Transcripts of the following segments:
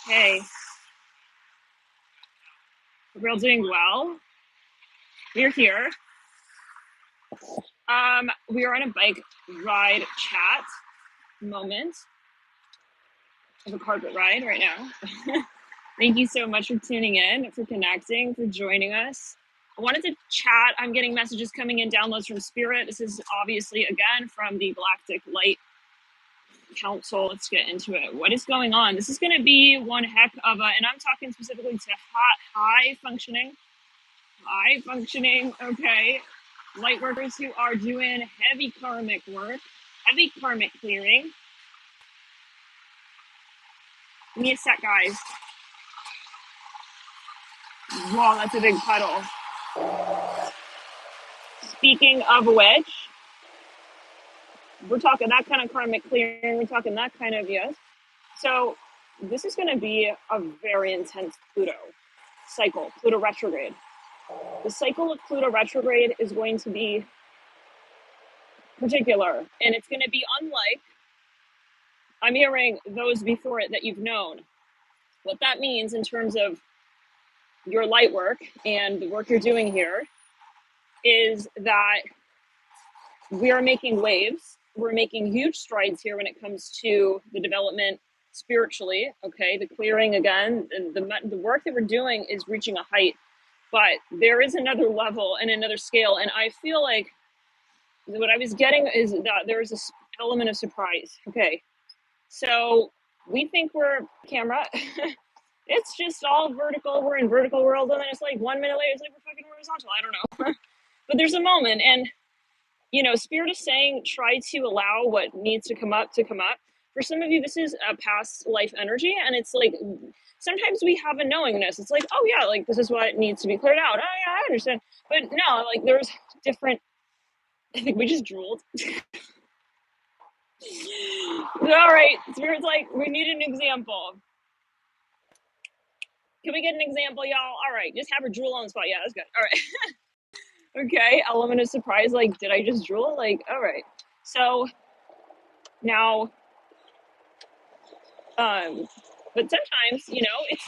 Hey, we're all doing well. We're here. We are on a bike ride chat moment of a carpet ride right now. Thank you so much for tuning in, for connecting, for joining us. I wanted to chat. I'm getting messages coming in, downloads from Spirit. This is obviously, again, from the Galactic Light Council. Let's get into it. What is going on? This is going to be one heck of a, and I'm talking specifically to high functioning, okay, light workers who are doing heavy karmic work, heavy karmic clearing. Give me a sec, guys. Wow, that's a big puddle. Speaking of which, we're talking that kind of karmic clearing. We're talking that kind of, yes. So this is going to be a very intense Pluto cycle, Pluto retrograde. The cycle of Pluto retrograde is going to be particular, and it's going to be unlike, I'm hearing, those before it that you've known. What that means in terms of your light work and the work you're doing here is that we are making waves. We're making huge strides here when it comes to the development spiritually. Okay, the clearing again, and the work that we're doing is reaching a height, but there is another level and another scale. And I feel like what I was getting is that there's this element of surprise. Okay, so we think we're camera. It's just all vertical. We're in vertical world, and then it's like 1 minute later, it's like we're fucking horizontal. I don't know. But there's a moment, and Spirit is saying try to allow what needs to come up. For some of you, this is a past life energy, and it's like sometimes we have a knowingness. It's like, oh yeah, like this is what needs to be cleared out. Oh yeah, I understand. But no, like there's different. I think we just drooled. All right, Spirit's like, we need an example. Can we get an example, y'all? All right, just have her drool on the spot. Yeah, that's good. All right. Okay, element of surprise. Like, did I just drool? Like, all right. So now, but sometimes, it's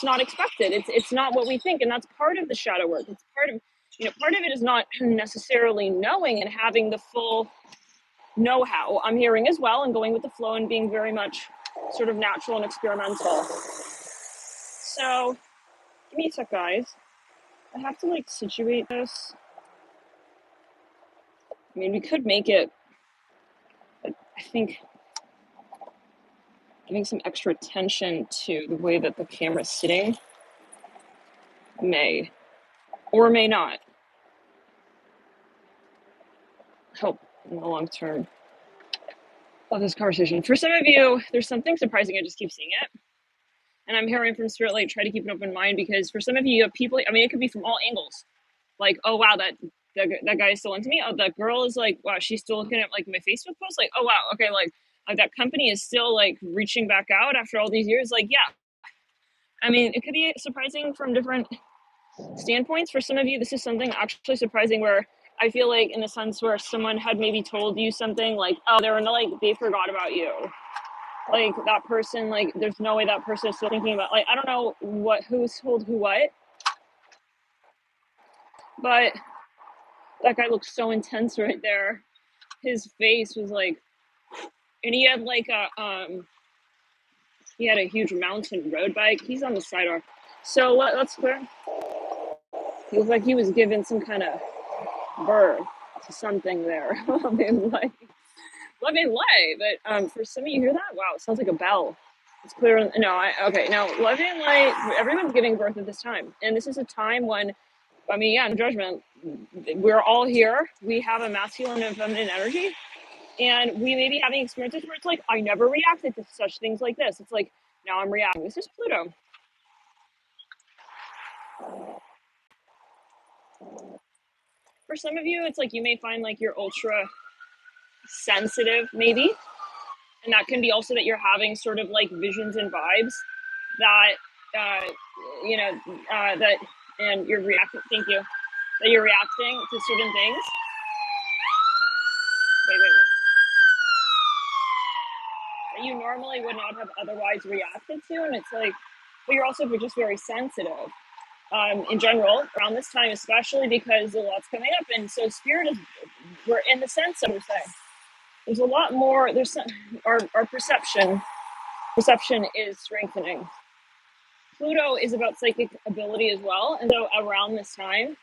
not expected. It's not what we think, and that's part of the shadow work. It's part of it is not necessarily knowing and having the full know-how. I'm hearing as well and going with the flow and being very much sort of natural and experimental. So, give me a sec, guys. I have to like situate this. I mean, we could make it, but I think giving some extra attention to the way that the camera's sitting may or may not help in the long term of this conversation. For some of you, there's something surprising. I just keep seeing it. And I'm hearing from Spirit, like, try to keep an open mind, because for some of you have people, I mean, it could be from all angles. Like, oh, wow, that guy is still into me. Oh, that girl is like, wow, she's still looking at like my Facebook post. Like, oh, wow, okay, like that company is still like reaching back out after all these years. Like, yeah. I mean, it could be surprising from different standpoints. For some of you, this is something actually surprising where I feel like in the sense where someone had maybe told you something like, oh, they forgot about you. Like that person, like there's no way that person is still thinking about, like, I don't know who's told who what, but that guy looked so intense right there. His face was like, and he had like he had a huge mountain road bike. He's on the sidewalk. So let's clear. He looked like he was given some kind of birth to something there. Love and light. But for some of you hear that? Wow, it sounds like a bell. It's clear. No, okay. Now, love and light, everyone's giving birth at this time. And this is a time when, I mean, yeah, no judgment. We're all here. We have a masculine and feminine energy. And we may be having experiences where it's like, I never reacted to such things like this. It's like, now I'm reacting. This is Pluto. For some of you, it's like you may find like you're ultra sensitive, maybe. And that can be also that you're having sort of like visions and vibes that, that, and you're reacting, thank you, that you're reacting to certain things. Wait. that you normally would not have otherwise reacted to. And it's like, but you're also just very sensitive in general around this time, especially because a lot's coming up. And so spirit is, we're in the sense that we're saying, there's a lot more, there's some, our perception is strengthening. Pluto is about psychic ability as well. And so around this time,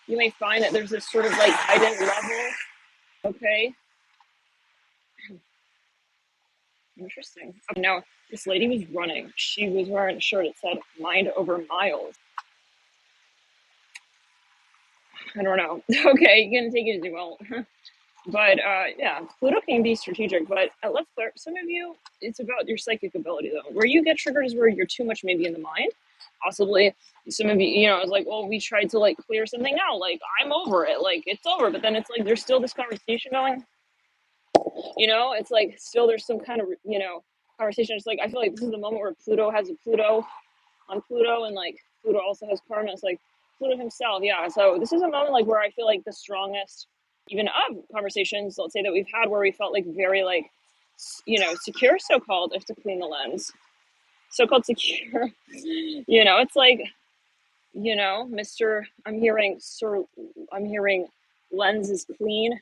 you may find that there's this sort of like heightened level. Okay. Interesting. Now, this lady was running. She was wearing a shirt that said mind over miles. I don't know. Okay, you can take it as you will. But yeah, Pluto can be strategic, but let's clear. Some of you, it's about your psychic ability though. Where you get triggered is where you're too much maybe in the mind. Possibly some of you, you know, it's like, well, we tried to like clear something out. Like, I'm over it. Like, it's over. But then it's like, there's still this conversation going. You know, it's like still there's some kind of, you know, conversation. It's like, I feel like this is the moment where Pluto has a Pluto on Pluto, and like Pluto also has karma. It's like Pluto himself. Yeah. So this is a moment like where I feel like the strongest even of conversations, let's say, that we've had where we felt like very like, you know, secure, so-called, if to clean the lens, so-called secure, you know, it's like, you know, Mr. I'm hearing, sir, I'm hearing lens is clean.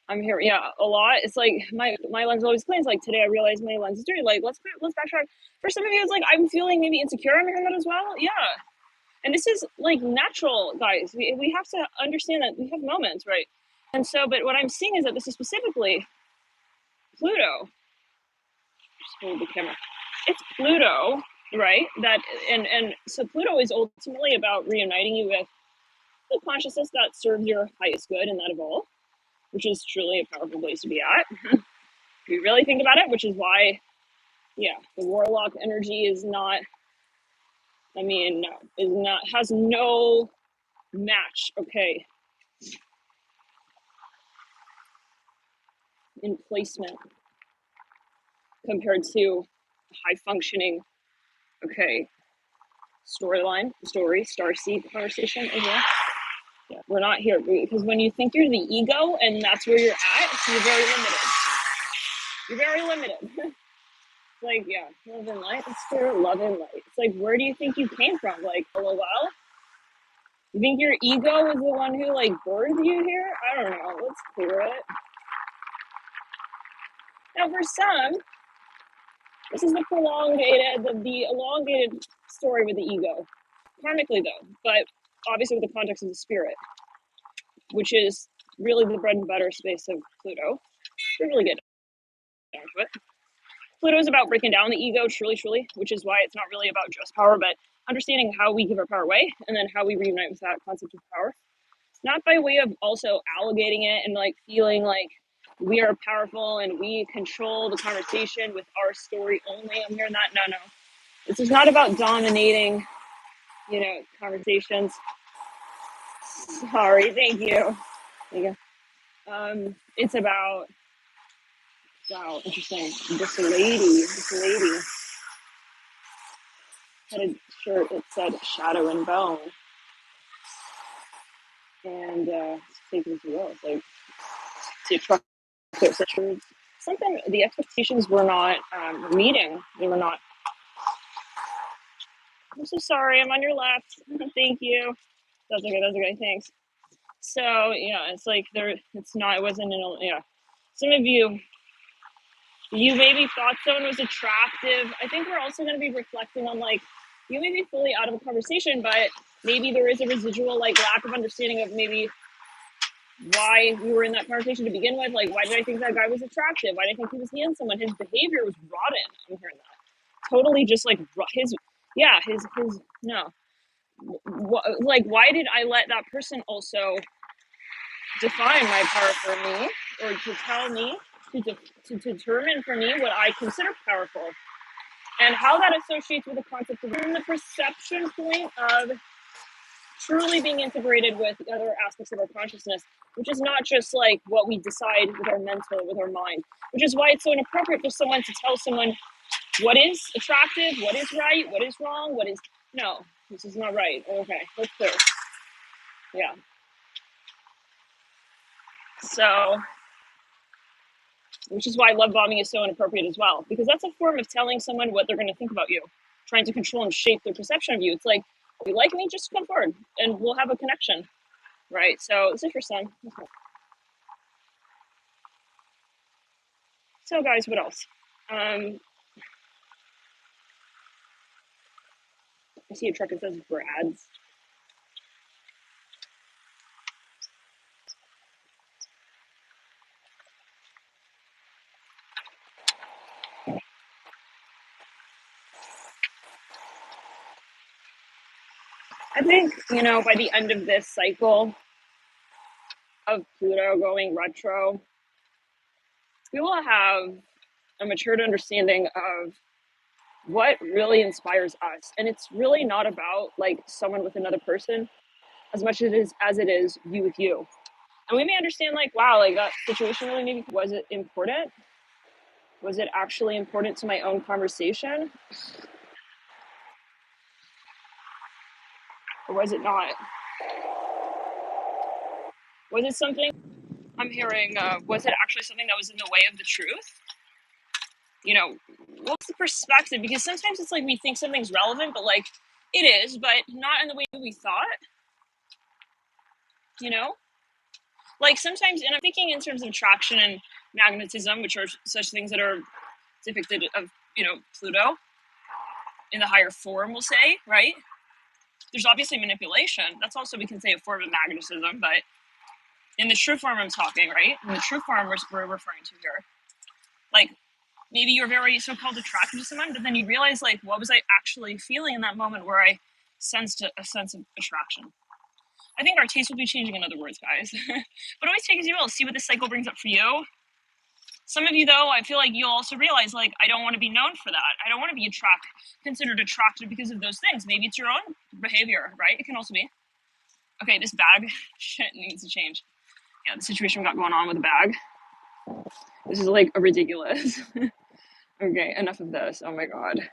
I'm here, yeah, a lot. It's like my lens always clean. It's like today I realized my lens is dirty. Like let's backtrack. For some of you, it's like I'm feeling maybe insecure. I'm hearing that as well. Yeah, and this is like natural, guys. We have to understand that we have moments, right? And so, but what I'm seeing is that this is specifically Pluto. Just hold the camera. It's Pluto, right? That and so Pluto is ultimately about reuniting you with the consciousness that serves your highest good and that of all, which is truly a powerful place to be at. If you really think about it, which is why, yeah, the warlock energy is not, I mean, no, is not, has no match, okay, in placement compared to high functioning, okay, storyline, story, starseed conversation as well. Yeah, we're not here because when you think you're the ego and that's where you're at, you're very limited. You're very limited. Like, yeah, love and light. It's spirit, love and light. It's like, where do you think you came from? Like, LOL? You think your ego was the one who, like, birthed you here? I don't know. Let's clear it. Now, for some, this is the elongated story with the ego. Karmically, though, but obviously with the context of the spirit, which is really the bread and butter space of Pluto. We really get down to it. Pluto is about breaking down the ego, truly, which is why it's not really about just power, but understanding how we give our power away and then how we reunite with that concept of power. Not by way of also alligating it and like feeling like we are powerful and we control the conversation with our story only. I'm hearing that. No. This is not about dominating, you know, conversations. Sorry, thank you. It's about, wow, interesting. This lady had a shirt that said shadow and bone. And take it as well. It's like to trust something, the expectations were not meeting. They were not. I'm so sorry, I'm on your left. Thank you. That's okay, thanks. So yeah, it's like it wasn't yeah. Some of you maybe thought someone was attractive. I think we're also going to be reflecting on like, you may be fully out of a conversation, but maybe there is a residual like lack of understanding of maybe why we were in that conversation to begin with. Like, why did I think that guy was attractive? Why did I think he was handsome when his behavior was rotten? I'm hearing that. Totally just like his no. Like, why did I let that person also define my power for me, or to tell me, to determine for me what I consider powerful, and how that associates with the concept of the perception point of truly being integrated with the other aspects of our consciousness, which is not just like what we decide with our mental, with our mind, which is why it's so inappropriate for someone to tell someone what is attractive, what is right, what is wrong, no, this is not right. Okay, let's clear. Yeah. So which is why love bombing is so inappropriate as well, because that's a form of telling someone what they're going to think about you, trying to control and shape their perception of you. It's like, if you like me, just come forward and we'll have a connection, right? So this is for Sun. So guys, what else? I see a truck that says Brad's. I think, you know, by the end of this cycle of Pluto going retro, we will have a matured understanding of what really inspires us. And it's really not about like someone with another person as much as it is you with you. And we may understand like, wow, like that situation really maybe was it important? Was it actually important to my own conversation? Or was it not? Was it something I'm hearing? Was it actually something that was in the way of the truth? You know, what's the perspective? Because sometimes it's like we think something's relevant, but like it is, but not in the way we thought, you know? Like sometimes, and I'm thinking in terms of attraction and magnetism, which are such things that are depicted of, you know, Pluto in the higher form, we'll say, right? There's obviously manipulation. That's also, we can say, a form of magnetism, but in the true form I'm talking, right? In the true form we're referring to here. Like, maybe you're very so-called attracted to someone, but then you realize, like, what was I actually feeling in that moment where I sensed a sense of attraction? I think our taste will be changing, in other words, guys. But always take as you will. See what this cycle brings up for you. Some of you, though, I feel like you'll also realize, like, I don't want to be known for that. I don't want to be considered attracted because of those things. Maybe it's your own behavior, right? It can also be. Okay, this bag shit needs to change. Yeah, the situation we got going on with the bag. This is like a ridiculous. Okay, enough of this. Oh my god.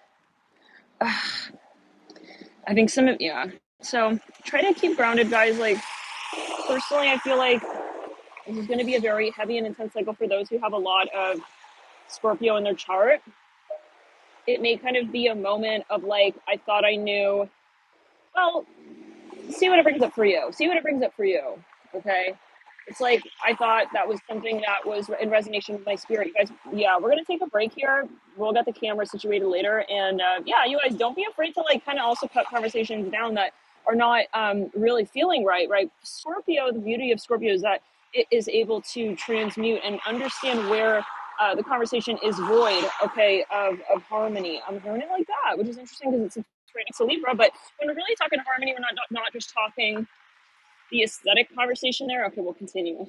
I think yeah. So try to keep grounded, guys. Like, personally, I feel like this is going to be a very heavy and intense cycle for those who have a lot of Scorpio in their chart. It may kind of be a moment of like, I thought I knew. Well, see what it brings up for you. See what it brings up for you. Okay. It's like, I thought that was something that was in resonation with my spirit. You guys, yeah, we're going to take a break here. We'll get the camera situated later. And yeah, you guys don't be afraid to like kind of also cut conversations down that are not really feeling right, right? Scorpio, the beauty of Scorpio is that it is able to transmute and understand where the conversation is void, okay, of harmony. I'm hearing it like that, which is interesting because it's right next to Libra. But when we're really talking harmony, we're not just talking the aesthetic conversation there. Okay, we'll continue.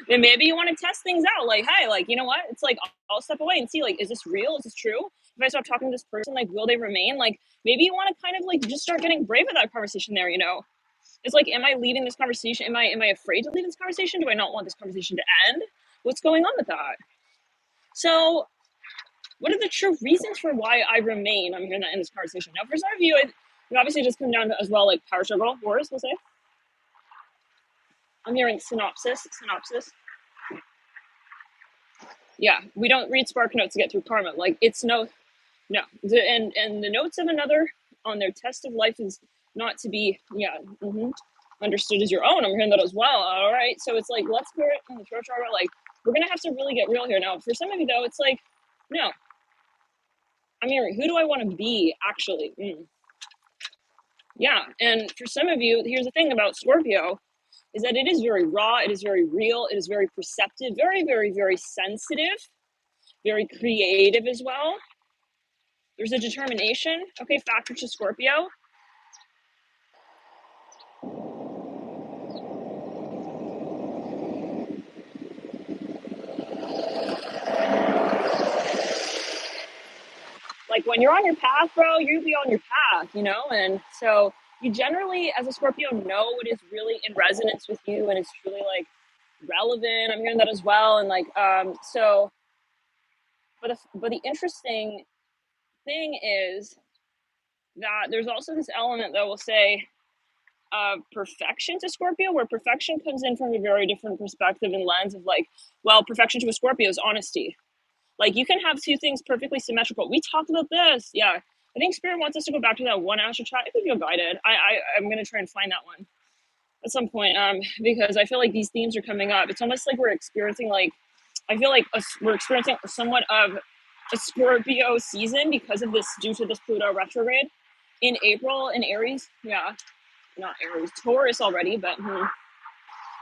Then maybe you want to test things out. Like, hey, like, you know what? It's like, I'll step away and see, like, is this real? Is this true? If I stop talking to this person, like, will they remain? Like, maybe you want to kind of like just start getting brave with that conversation there, you know? It's like, am I leaving this conversation? Am I afraid to leave this conversation? Do I not want this conversation to end? What's going on with that? So what are the true reasons for why I remain? I'm hearing that in this conversation. Now, for some of you, it obviously just come down to as well, like power struggle, wars, we'll say. I'm hearing synopsis. Yeah, we don't read spark notes to get through karma. Like, it's no. And the notes of another on their test of life is not to be, understood as your own. I'm hearing that as well. All right, so it's like, let's hear it in the throat chakra. Like, we're gonna have to really get real here now. For some of you though, it's like, no. I'm hearing, who do I want to be actually? Yeah, and for some of you, here's the thing about Scorpio, is that it is very raw, it is very real, it is very perceptive, very, very, very sensitive, very creative as well. There's a determination, okay, factor to Scorpio. Like, when you're on your path, bro, you be on your path, you know? And so you generally, as a Scorpio, know what is really in resonance with you and it's truly like relevant. I'm hearing that as well. And like, so, but the interesting thing is that there's also this element that will say, of perfection to Scorpio, where perfection comes in from a very different perspective and lens of like, well, perfection to a Scorpio is honesty. Like you can have two things perfectly symmetrical. We talked about this. Yeah. I think Spirit wants us to go back to that one astro chart. I could feel guided. I'm gonna try and find that one at some point. Because I feel like these themes are coming up. It's almost like we're experiencing like I feel like we're experiencing somewhat of a Scorpio season because of this, due to this Pluto retrograde in April in Aries. Yeah, not Aries, Taurus already, but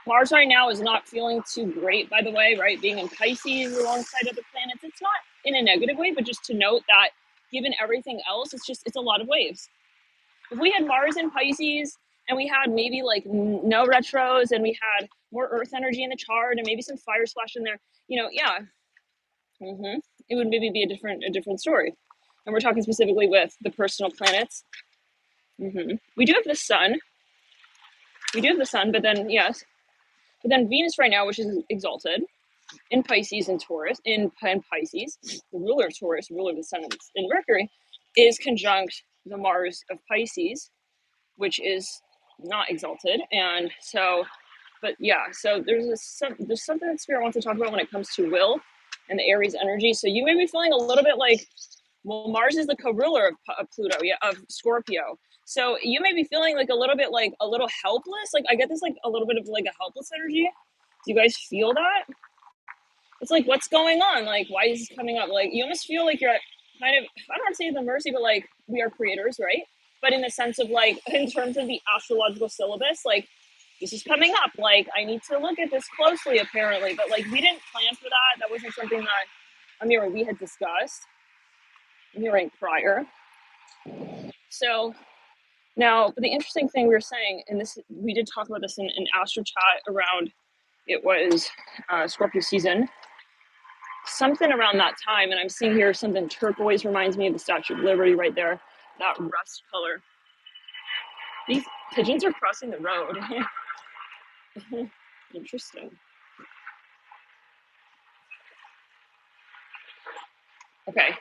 Mars right now is not feeling too great, by the way, right? Being in Pisces alongside other planets. It's not in a negative way, but just to note that given everything else, it's a lot of waves. If we had Mars in Pisces and we had maybe like no retros and we had more Earth energy in the chart and maybe some fire splash in there, yeah, it would maybe be a different story. And we're talking specifically with the personal planets. We do have the sun. But then Venus right now, which is exalted in Pisces and Taurus, in Pisces, the ruler of Taurus, ruler of the sun in Mercury, is conjunct the Mars of Pisces, which is not exalted. And so, but yeah, so there's something that Spirit wants to talk about when it comes to will and the Aries energy. So you may be feeling a little bit like, well, Mars is the co-ruler of Pluto, of Scorpio. So you may be feeling like a little helpless. Like I get this like a little bit of like a helpless energy. Do you guys feel that? It's like, what's going on? Like, why is this coming up? Like, you almost feel like you're kind of, I don't want to say the mercy, but like, we are creators, right? But in the sense of like, in terms of the astrological syllabus, like, this is coming up. Like, I need to look at this closely, apparently. But like, we didn't plan for that. That wasn't something that, we had discussed. Prior. So now, but the interesting thing we were saying, and this, we did talk about this in Astro Chat around, it was Scorpio season, something around that time, and I'm seeing here something turquoise reminds me of the Statue of Liberty right there, that rust color. These pigeons are crossing the road. Interesting. Okay,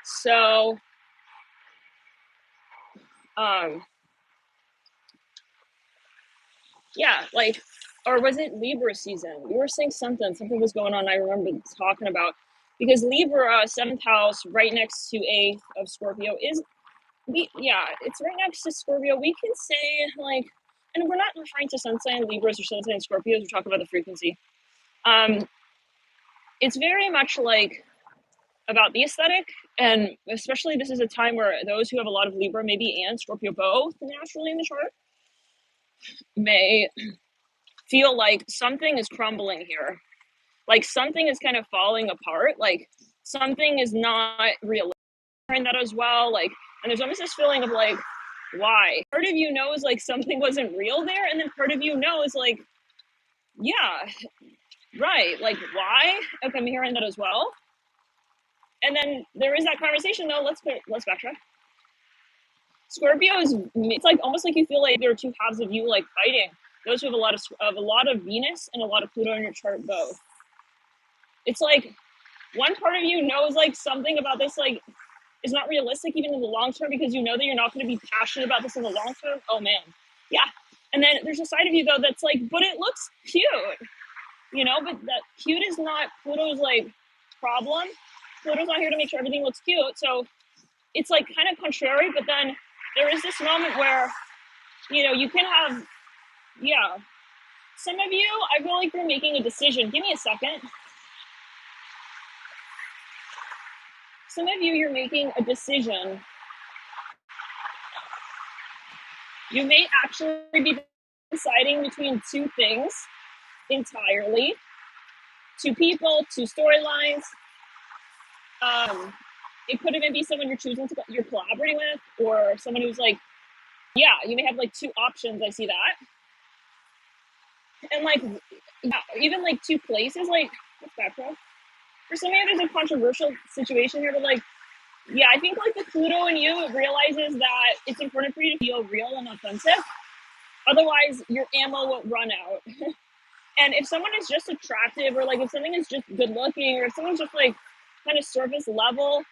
so yeah, like, or was it Libra season? We were saying something was going on. I remember talking about, because Libra, 7th house, right next to 8th of Scorpio it's right next to Scorpio. We can say like, and we're not referring to sun sign Libras or sun sign Scorpios. We're talking about the frequency. It's very much like about the aesthetic, and especially this is a time where those who have a lot of Libra, maybe and Scorpio both naturally in the chart, may feel like something is crumbling here, like something is kind of falling apart, like something is not real. That as well, like, and there's almost this feeling of like, why? Part of you knows like something wasn't real there, and then part of you knows like, yeah, right, like why? Okay, I'm hearing that as well. And then there is that conversation though. Let's backtrack. Scorpio is, it's like almost like you feel like there are two halves of you like fighting. Those who have a lot of Venus and a lot of Pluto in your chart both. It's like one part of you knows like something about this like is not realistic even in the long term, because you know that you're not going to be passionate about this in the long term. Oh man, yeah. And then there's a side of you though that's like, but it looks cute, but that cute is not Pluto's like problem. Pluto's not here to make sure everything looks cute. So it's like kind of contrary, but then there is this moment where, you can have, yeah. Some of you, I feel like you're making a decision. Give me a second. Some of you, you're making a decision. You may actually be deciding between two things entirely, two people, two storylines. It could even be someone you're collaborating with, or someone who's like, yeah, you may have like two options. I see that. And like, yeah, even like two places, like, what's that for? For some of you, there's a controversial situation here, but like, yeah, I think like the Pluto in you realizes that it's important for you to feel real and authentic. Otherwise, your ammo will run out. And if someone is just attractive, or like if something is just good looking, or if someone's just like kind of surface level,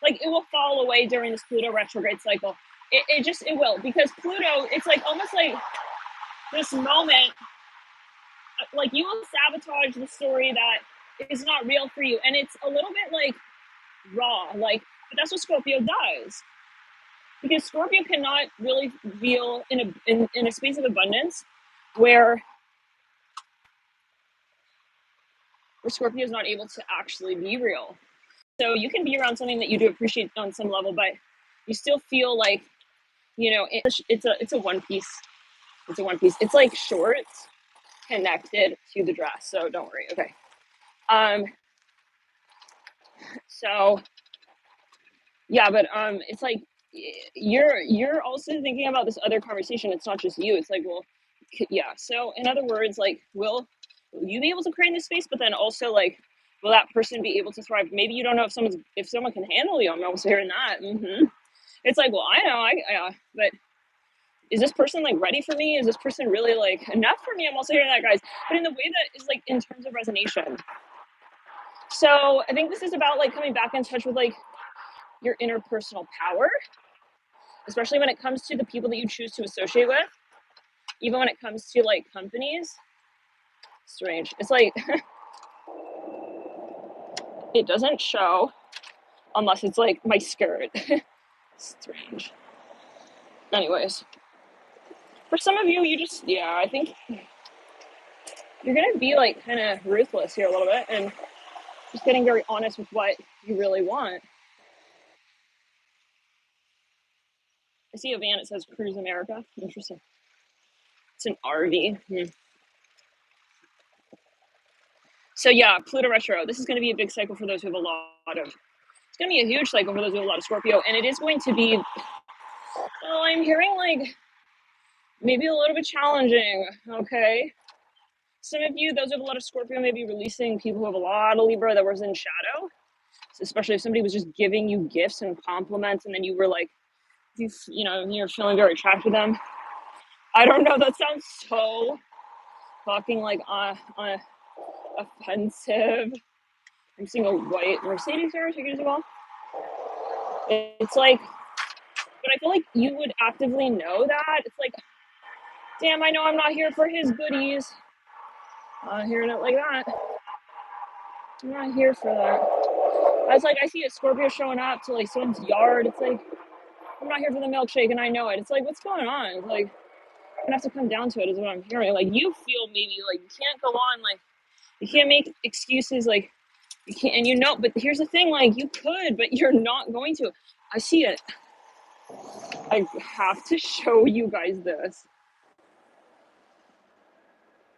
like it will fall away during this Pluto retrograde cycle. It will, because Pluto, it's like almost like this moment, like you will sabotage the story that is not real for you. And it's a little bit like raw, like, but that's what Scorpio does. Because Scorpio cannot really feel in a space of abundance where Scorpio is not able to actually be real. So you can be around something that you do appreciate on some level, but you still feel like, you know, it's a one piece. It's a one piece. It's like shorts connected to the dress. So don't worry. Okay. Um. So yeah, but it's like you're also thinking about this other conversation. It's not just you. It's like, well, yeah. So in other words, like, will you be able to create this space? But then also, like, will that person be able to thrive? Maybe you don't know if someone can handle you. I'm also hearing that. It's like, well, I know, but is this person like ready for me? Is this person really like enough for me? I'm also hearing that, guys, but in the way that is like in terms of resonation. So I think this is about like coming back in touch with like your interpersonal power, especially when it comes to the people that you choose to associate with, even when it comes to like companies. Strange. It's like it doesn't show unless it's like my skirt. Strange. Anyways, for some of you, you just, yeah, I think you're gonna be like kind of ruthless here a little bit and just getting very honest with what you really want. I see a van, it says Cruise America. Interesting. It's an RV. So yeah, Pluto retro. This is going to be a big cycle for those who have a lot of, it's going to be a huge cycle for those who have a lot of Scorpio. And it is going to be, well, I'm hearing like maybe a little bit challenging. Okay. Some of you, those who have a lot of Scorpio, may be releasing people who have a lot of Libra that was in shadow. So especially if somebody was just giving you gifts and compliments and then you were like, you know, you're feeling very attracted to them. I don't know. That sounds so fucking like offensive. I'm seeing a white Mercedes here. She as well. It's like, but I feel like you would actively know that. It's like, damn, I know I'm not here for his goodies. Hearing it like that. I'm not here for that. I was like, I see a Scorpio showing up to like someone's yard. It's like, I'm not here for the milkshake and I know it. It's like, what's going on? It's like, I'm gonna have to come down to it is what I'm hearing. Like, you feel maybe like you can't go on, like, you can't make excuses, like, you can't, and you know, but here's the thing, like, you could, but you're not going to. I see it. I have to show you guys this.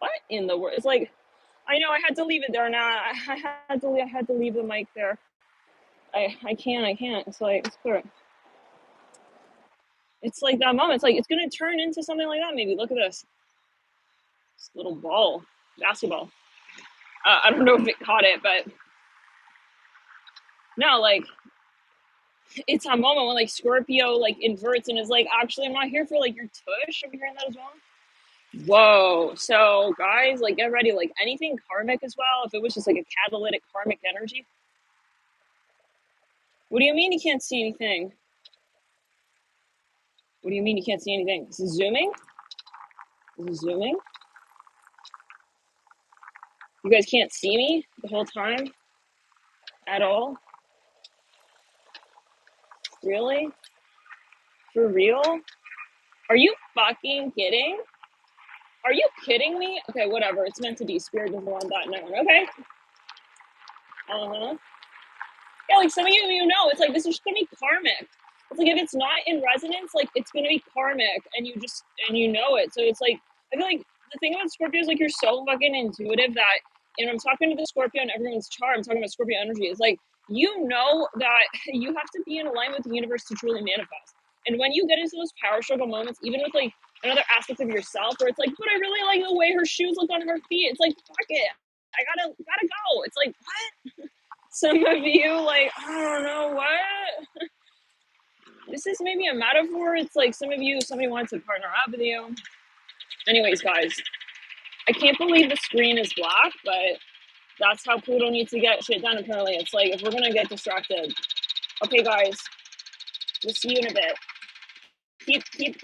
What in the world? It's like, I know I had to leave it there now. I had to leave the mic there. I can't. It's like, it's clear. It's like that moment. It's like, it's gonna turn into something like that maybe. Look at this. This little ball, basketball. I don't know if it caught it, but no, like, it's a moment when like Scorpio like inverts and is like, actually, I'm not here for like your tush. I'm hearing that as well. Whoa. So guys, like, get ready. Like, anything karmic as well. If it was just like a catalytic karmic energy. What do you mean you can't see anything? What do you mean you can't see anything? Is it zooming? Is it zooming? You guys can't see me the whole time? At all? Really? For real? Are you fucking kidding? Are you kidding me? Okay, whatever. It's meant to be. Spirit doesn't want that known. Okay. Uh-huh. Yeah, like some of you know, it's like this is gonna be karmic. It's like if it's not in resonance, like it's gonna be karmic and you know it. So it's like I feel like the thing about Scorpio is like you're so fucking intuitive that, and I'm talking to the Scorpio and everyone's chart, I'm talking about Scorpio energy. It's like you know that you have to be in alignment with the universe to truly manifest. And when you get into those power struggle moments, even with like another aspect of yourself where it's like, but I really like the way her shoes look on her feet. It's like, fuck it. I gotta go. It's like, what? Some of you, like, I don't know what. This is maybe a metaphor. It's like some of you, somebody wants to partner up with you. Anyways, guys, I can't believe the screen is black, but that's how Pluto needs to get shit done, apparently. It's like, if we're gonna get distracted. Okay, guys, we'll see you in a bit. keep